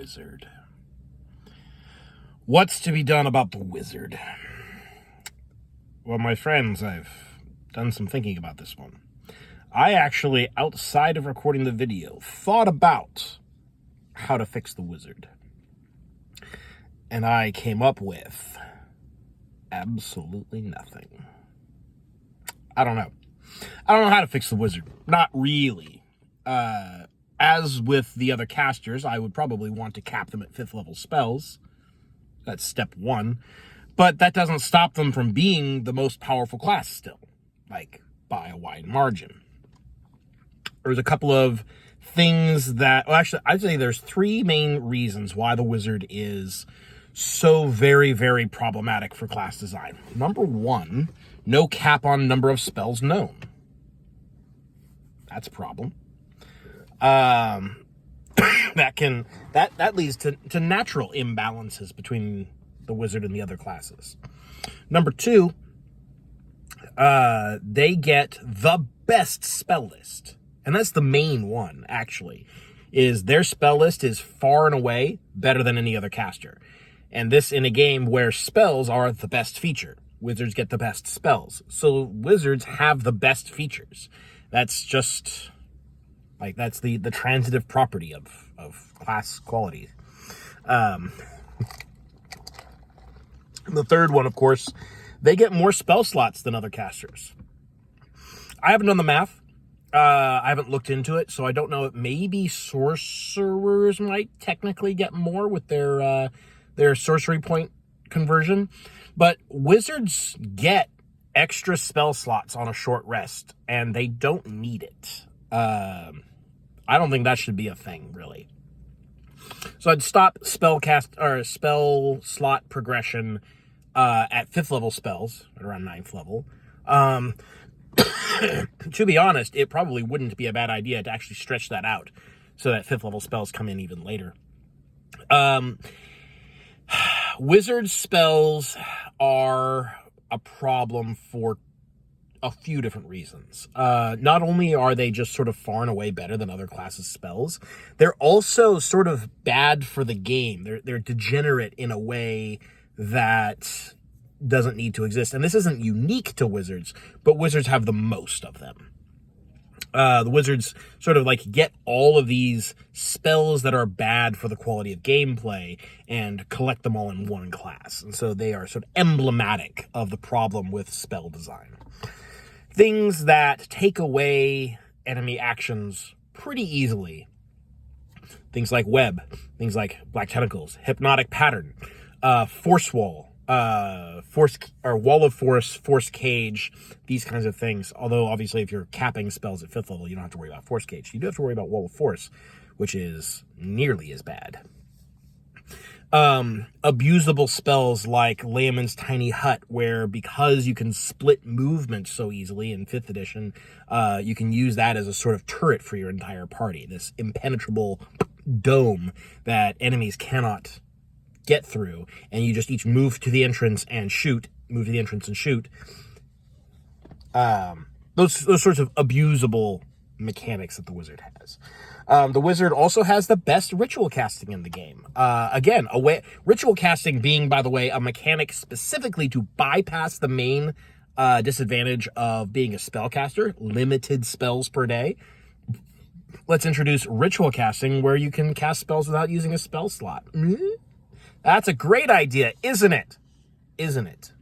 wizard. What's to be done about the wizard? Well, my friends, I've done some thinking about this one. I actually, outside of recording the video, thought about how to fix the wizard. And I came up with absolutely nothing. I don't know. I don't know how to fix the wizard. Not really. As with the other casters, I would probably want to cap them at 5th level spells. That's step 1. But that doesn't stop them from being the most powerful class still. Like, by a wide margin. There's a couple of things that... Well, actually, I'd say there's 3 main reasons why the wizard is so very, very problematic for class design. Number 1, no cap on number of spells known. That's a problem. That leads to natural imbalances between the wizard and the other classes. Number 2, they get the best spell list. And that's the main one, actually, is their spell list is far and away better than any other caster. And this in a game where spells are the best feature. Wizards get the best spells. So wizards have the best features. That's just... like, that's the transitive property of class quality. The third one, of course, they get more spell slots than other casters. I haven't done the math. I haven't looked into it, so I don't know if maybe sorcerers might technically get more with their sorcery point conversion. But wizards get extra spell slots on a short rest, and they don't need it. I don't think that should be a thing, really. So I'd stop spell slot progression at 5th level spells, at around 9th level. To be honest, it probably wouldn't be a bad idea to actually stretch that out so that 5th level spells come in even later. Wizard spells are a problem for a few different reasons. Not only are they just sort of far and away better than other classes' spells, they're also sort of bad for the game. They're degenerate in a way that doesn't need to exist. And this isn't unique to wizards, but wizards have the most of them. The wizards sort of like get all of these spells that are bad for the quality of gameplay and collect them all in one class. And so they are sort of emblematic of the problem with spell design. Things that take away enemy actions pretty easily. Things like web, things like black tentacles, hypnotic pattern, force wall, wall of force cage, these kinds of things. Although obviously if you're capping spells at 5th level, you don't have to worry about force cage. You do have to worry about wall of force, which is nearly as bad. Abusable spells like Layman's Tiny Hut, where because you can split movement so easily in 5th edition, you can use that as a sort of turret for your entire party. This impenetrable dome that enemies cannot get through, and you just each move to the entrance and shoot, move to the entrance and shoot. Those sorts of abusable mechanics that the wizard has. The wizard also has the best ritual casting in the game. Again, ritual casting being, by the way, a mechanic specifically to bypass the main disadvantage of being a spellcaster, limited spells per day. Let's introduce ritual casting, where you can cast spells without using a spell slot. That's a great idea, isn't it? Isn't it?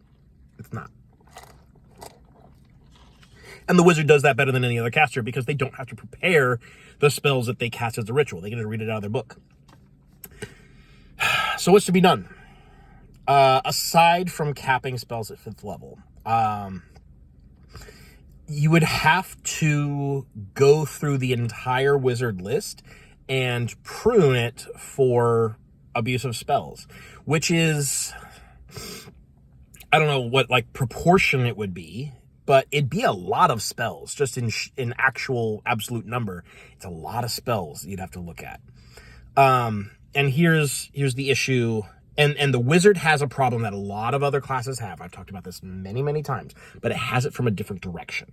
It's not. And the wizard does that better than any other caster because they don't have to prepare the spells that they cast as a ritual. They can just read it out of their book. So what's to be done? Aside from capping spells at 5th level, you would have to go through the entire wizard list and prune it for abusive spells, which is, I don't know what like proportion it would be, but it'd be a lot of spells just in actual absolute number. It's a lot of spells you'd have to look at. And here's the issue. And the wizard has a problem that a lot of other classes have. I've talked about this many, many times, but it has it from a different direction.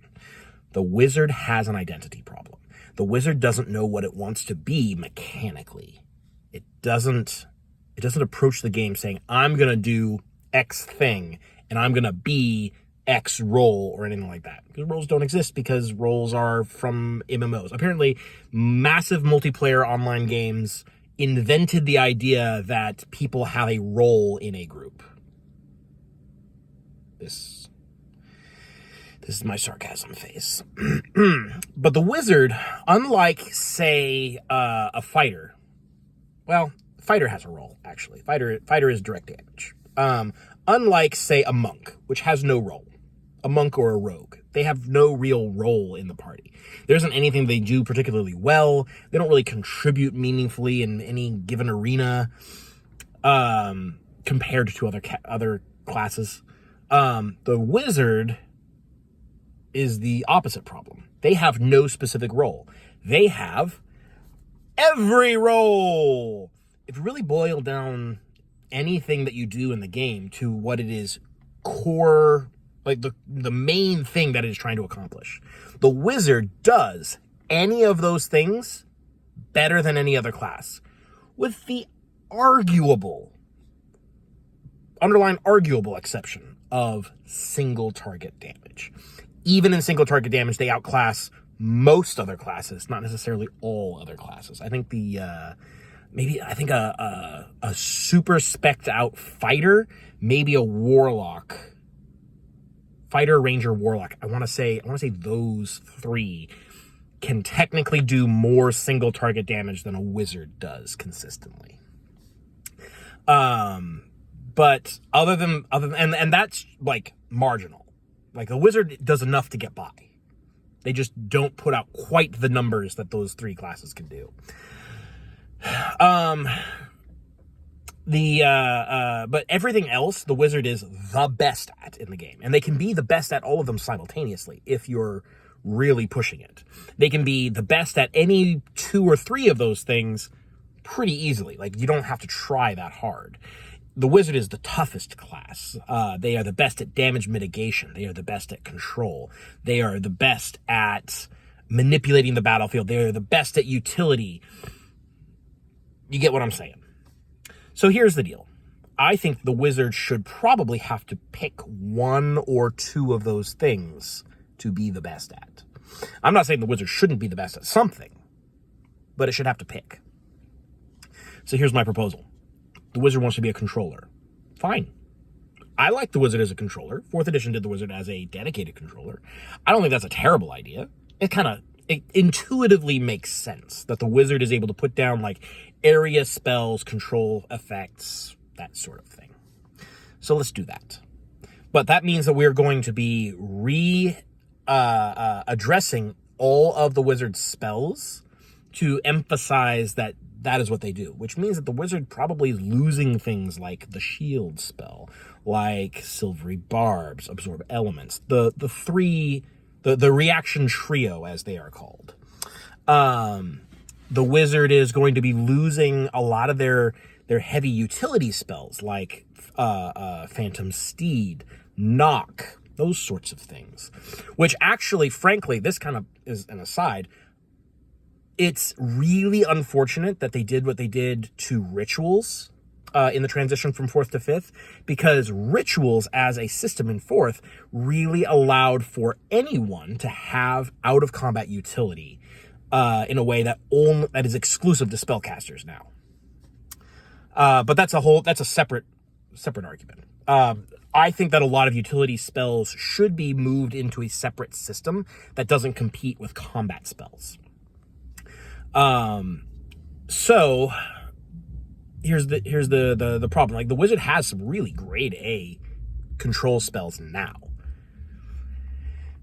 The wizard has an identity problem. The wizard doesn't know what it wants to be mechanically. It doesn't approach the game saying, I'm going to do X thing and I'm going to be X role or anything like that. Because roles don't exist because roles are from MMOs. Apparently, massive multiplayer online games invented the idea that people have a role in a group. This is my sarcasm face. But the wizard, unlike, say, a fighter, well, fighter has a role, actually. Fighter is direct damage. Unlike, say, a monk, which has no role. A monk or a rogue. They have no real role in the party. There isn't anything they do particularly well. They don't really contribute meaningfully in any given arena compared to other classes. The wizard is the opposite problem. They have no specific role. They have every role. If you really boil down anything that you do in the game to what it is core, like the main thing that it is trying to accomplish, the wizard does any of those things better than any other class, with the underline arguable exception of single target damage. Even in single target damage, they outclass most other classes, not necessarily all other classes. I think a super spec'd out fighter, maybe a warlock, fighter, ranger, warlock. I want to say those three can technically do more single target damage than a wizard does consistently. But other than that's like marginal. Like, the wizard does enough to get by. They just don't put out quite the numbers that those three classes can do. But everything else, the wizard is the best at in the game. And they can be the best at all of them simultaneously if you're really pushing it. They can be the best at any 2 or 3 of those things pretty easily. Like, you don't have to try that hard. The wizard is the toughest class. They are the best at damage mitigation. They are the best at control. They are the best at manipulating the battlefield. They are the best at utility. You get what I'm saying? So here's the deal. I think the wizard should probably have to pick 1 or 2 of those things to be the best at. I'm not saying the wizard shouldn't be the best at something, but it should have to pick. So here's my proposal. The wizard wants to be a controller. Fine. I like the wizard as a controller. 4th edition did the wizard as a dedicated controller. I don't think that's a terrible idea. It intuitively makes sense that the wizard is able to put down, like, area spells, control effects, that sort of thing. So let's do that. But that means that we're going to be addressing all of the wizard's spells to emphasize that is what they do, which means that the wizard probably is losing things like the shield spell, like silvery barbs, absorb elements, the reaction trio, as they are called. The wizard is going to be losing a lot of their heavy utility spells, like Phantom Steed, Knock, those sorts of things. Which actually, frankly, this kind of is an aside. It's really unfortunate that they did what they did to rituals in the transition from 4th to 5th, because rituals as a system in 4th really allowed for anyone to have out-of-combat utility in a way that is exclusive to spellcasters now. But that's a separate argument. I think that a lot of utility spells should be moved into a separate system that doesn't compete with combat spells. So here's the problem. Like, the wizard has some really grade A control spells now.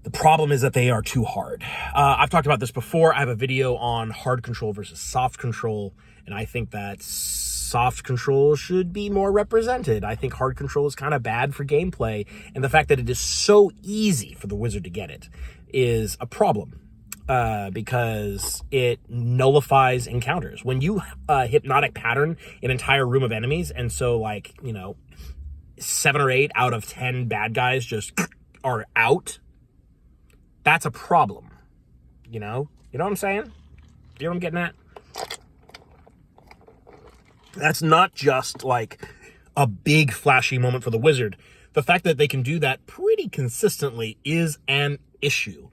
The problem is that they are too hard. I've talked about this before. I have a video on hard control versus soft control, and I think that soft control should be more represented. I think hard control is kind of bad for gameplay, and the fact that it is so easy for the wizard to get it is a problem. Because it nullifies encounters. When you hypnotic pattern an entire room of enemies, and so, like, 7 or 8 out of 10 bad guys just are out, that's a problem. You know what I'm saying? You know what I'm getting at? That's not just like a big flashy moment for the wizard. The fact that they can do that pretty consistently is an issue.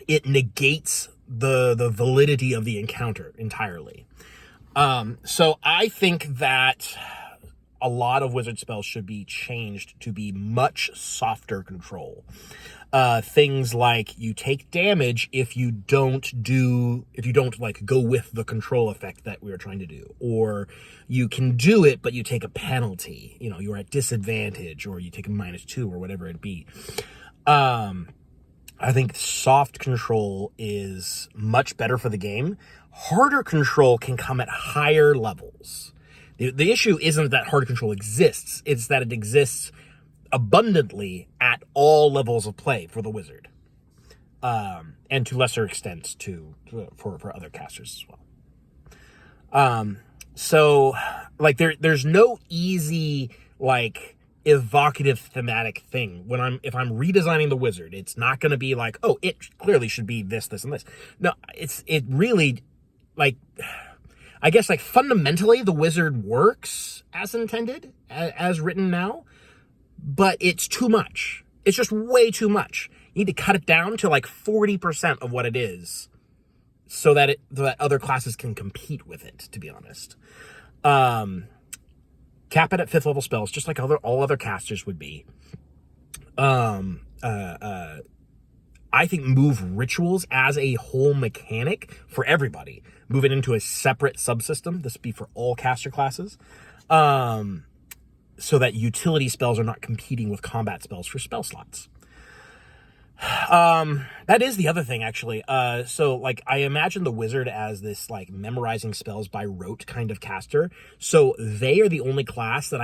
It negates the validity of the encounter entirely. So I think that a lot of wizard spells should be changed to be much softer control. Things like you take damage if you don't like go with the control effect that we were trying to do, or you can do it but you take a penalty. You know, you're at disadvantage, or you take a -2 or whatever it be. I think soft control is much better for the game. Harder control can come at higher levels. The issue isn't that hard control exists, it's that it exists abundantly at all levels of play for the wizard. And to lesser extents for other casters as well. So like there's no easy like evocative thematic thing if I'm redesigning the wizard. It's not going to be like, oh, it clearly should be this, this, and this. No, it really, like, I guess, like, fundamentally the wizard works as intended, as written now, but it's too much. It's just way too much. You need to cut it down to like 40% of what it is, so that other classes can compete with it, to be honest. Cap it at 5th level spells, just like all other casters would be. I think move rituals as a whole mechanic for everybody. Move it into a separate subsystem. This would be for all caster classes. So that utility spells are not competing with combat spells for spell slots. That is the other thing, actually. So like I imagine the wizard as this like memorizing spells by rote kind of caster. So they are the only class that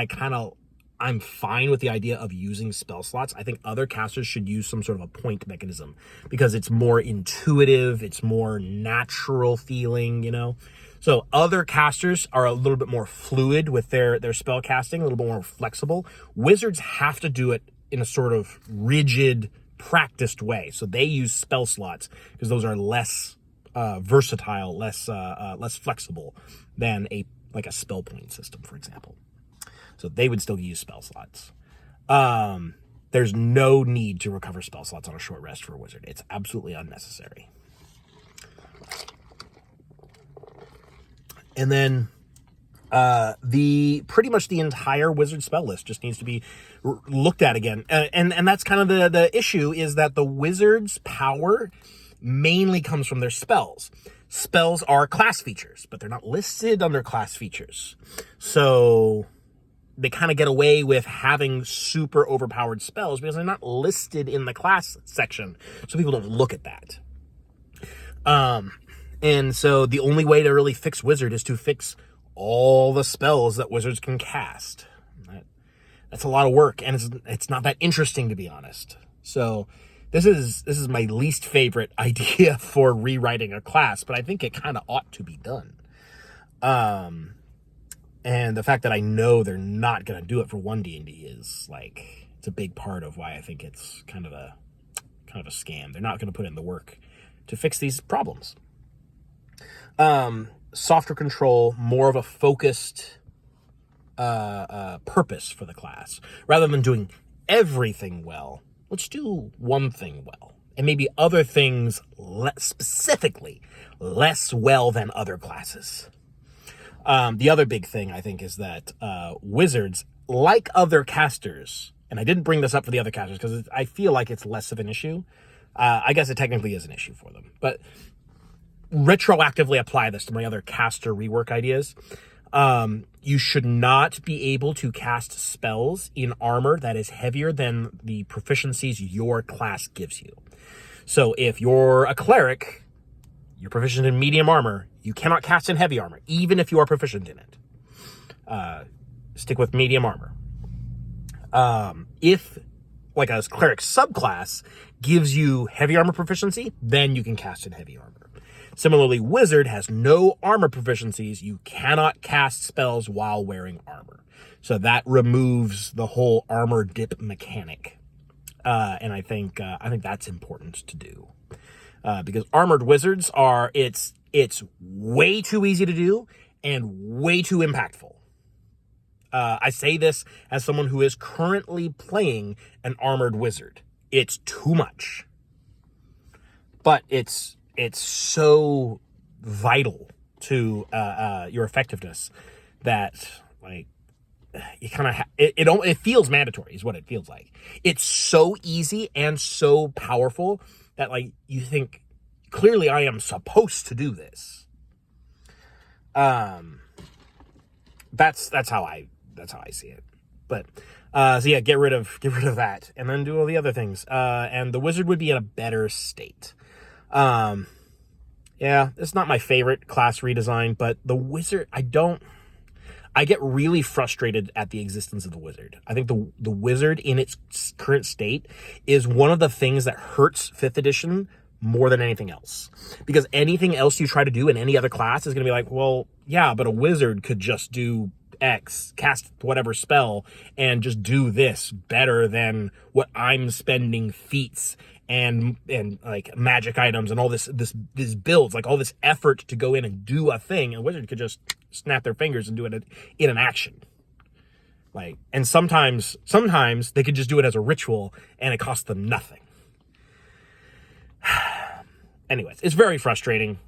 I'm fine with the idea of using spell slots. I think other casters should use some sort of a point mechanism because it's more intuitive, it's more natural feeling, you know? So other casters are a little bit more fluid with their spell casting, a little bit more flexible. Wizards have to do it in a sort of rigid, practiced way. So they use spell slots because those are less versatile, less flexible than a spell point system, for example. So they would still use spell slots. There's no need to recover spell slots on a short rest for a wizard. It's absolutely unnecessary. And then pretty much the entire wizard spell list just needs to be looked at again. And that's kind of the issue, is that the wizard's power mainly comes from their spells. Spells are class features, but they're not listed under class features. So they kind of get away with having super overpowered spells because they're not listed in the class section. So people don't look at that. And so the only way to really fix wizard is to fix all the spells that wizards can cast. That's a lot of work, and it's not that interesting, to be honest. So this is my least favorite idea for rewriting a class, but I think it kind of ought to be done. And the fact that I know they're not going to do it for 1D&D is like, it's a big part of why I think it's kind of a scam. They're not going to put in the work to fix these problems. Softer control, more of a focused purpose for the class. Rather than doing everything well, let's do one thing well. And maybe other things specifically less well than other classes. The other big thing, I think, is that wizards, like other casters, and I didn't bring this up for the other casters because I feel like it's less of an issue. I guess it technically is an issue for them. But retroactively apply this to my other caster rework ideas. You should not be able to cast spells in armor that is heavier than the proficiencies your class gives you. So if you're a cleric, you're proficient in medium armor, you cannot cast in heavy armor, even if you are proficient in it. Stick with medium armor. If, like a cleric subclass, gives you heavy armor proficiency, then you can cast in heavy armor. Similarly, wizard has no armor proficiencies. You cannot cast spells while wearing armor. So that removes the whole armor dip mechanic. And I think that's important to do. Because armored wizards it's way too easy to do, and way too impactful. I say this as someone who is currently playing an armored wizard. It's too much. But it's so vital to your effectiveness that, like, you kind of it feels mandatory is what it feels like. It's so easy and so powerful that, like, you think, clearly I am supposed to do this. That's how I see it. But so yeah, get rid of that, and then do all the other things. And the wizard would be in a better state. Yeah, it's not my favorite class redesign, but the wizard, I get really frustrated at the existence of the wizard. I think the wizard in its current state is one of the things that hurts 5th edition more than anything else. Because anything else you try to do in any other class is going to be like, well, yeah, but a wizard could just do X, cast whatever spell, and just do this better than what I'm spending feats and like magic items and all this builds, like all this effort to go in and do a thing, and a wizard could just snap their fingers and do it in an action. Like, and sometimes they could just do it as a ritual and it costs them nothing. Anyways, it's very frustrating.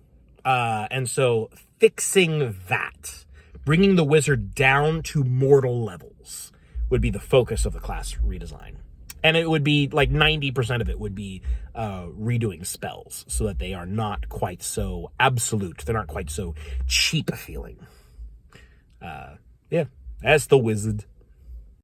And so fixing that, bringing the wizard down to mortal levels, would be the focus of the class redesign. And it would be like 90% of it would be redoing spells so that they are not quite so absolute. They're not quite so cheap feeling. Yeah, that's the wizard.